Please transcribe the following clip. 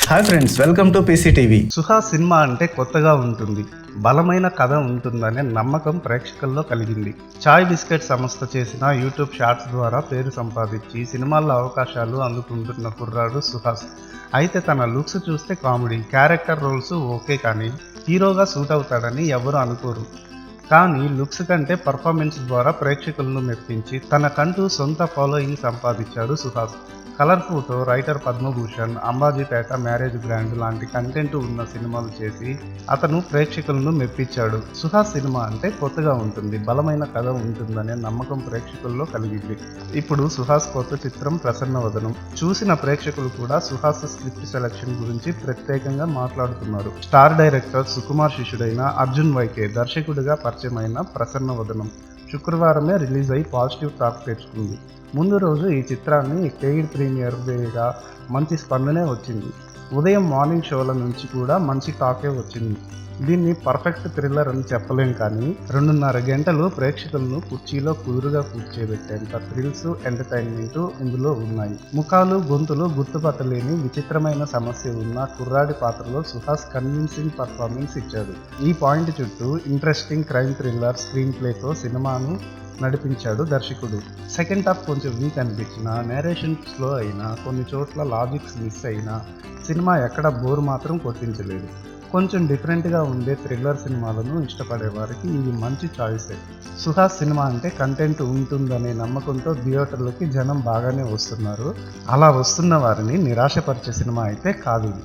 Hi friends, welcome to PCTV. Suhas cinema అంటే కొత్తగా ఉంటుంది, బలమైన కథ ఉంటుందనే నమ్మకం ప్రేక్షకుల్లో కలిగింది. చాయ్ బిస్కెట్ సంస్థ చేసిన యూట్యూబ్ షార్ట్స్ ద్వారా పేరు సంపాదించి సినిమాల్లో అవకాశాలు అందుకుంటున్న కుర్రాడు సుహాస్. అయితే తన లుక్స్ చూస్తే కామెడీ, క్యారెక్టర్ రోల్స్ ఓకే, కానీ హీరోగా సూట్ అవుతాడని ఎవరు అనుకోరు. కానీ లుక్స్ కంటే పర్ఫార్మెన్స్ ద్వారా ప్రేక్షకులను మెప్పించి తనకంటూ సొంత ఫాలోయింగ్ సంపాదించాడు Suhas. Colour photo, writer Padma Bhushan, Ambajipeta, marriage grand లాంటి కంటెంట్ ఉన్న సినిమాలు చేసి అతను ప్రేక్షకులను మెప్పించాడు. సుహాస్ సినిమా అంటే కొత్తగా ఉంటుంది, బలమైన కథ ఉంటుందనే నమ్మకం ప్రేక్షకుల్లో కలిగింది. ఇప్పుడు సుహాస్ కొత్త చిత్రం ప్రసన్నవదనం చూసిన ప్రేక్షకులు కూడా సుహాస్ స్క్రిప్ట్ సెలక్షన్ గురించి ప్రత్యేకంగా మాట్లాడుతున్నారు. స్టార్ డైరెక్టర్ సుకుమార్ శిష్యుడైన అర్జున్ వైకే దర్శకుడిగా పరిచయమైన ప్రసన్నవదనం శుక్రవారమే రిలీజ్ అయి పాజిటివ్ టాక్ తెచ్చుకుంది. ముందు రోజు ఈ చిత్రాన్ని పెయిడ్ ప్రీమియర్ వేగా మంచి స్పందనే వచ్చింది. ఉదయం మార్నింగ్ షోల నుంచి కూడా మంచి టాకే వచ్చింది. దీన్ని పర్ఫెక్ట్ థ్రిల్లర్ అని చెప్పలేం, కానీ 2.5 గంటలు ప్రేక్షకులను కుర్చీలో కుదురుగా కూర్చోబెట్టేంత థ్రిల్స్, ఎంటర్టైన్మెంట్ ఇందులో ఉన్నాయి. ముఖాలు, గొంతులు గుర్తుపట్టలేని విచిత్రమైన సమస్య ఉన్న కుర్రాడి పాత్రలో సుహాస్ కన్విన్సింగ్ పర్ఫార్మెన్స్ ఇచ్చాడు. ఈ పాయింట్ చుట్టూ ఇంట్రెస్టింగ్ క్రైమ్ థ్రిల్లర్ స్క్రీన్ ప్లేతో సినిమాను నడిపించాడు దర్శకుడు. సెకండ్ హాఫ్ కొంచెం వీక్ అనిపించిన, నేరేషన్ స్లో అయినా, కొన్ని చోట్ల లాజిక్స్ మిస్ అయినా సినిమా ఎక్కడ బోర్ మాత్రం కొట్టించలేదు. కొంచెం డిఫరెంట్గా ఉండే థ్రిల్లర్ సినిమాలను ఇష్టపడే వారికి ఇది మంచి చాయిసే. సుహాస్ సినిమా అంటే కంటెంట్ ఉంటుందనే నమ్మకంతో థియేటర్లకి జనం బాగానే వస్తున్నారు. అలా వస్తున్న వారిని నిరాశపరిచే సినిమా అయితే కాదు ఇది.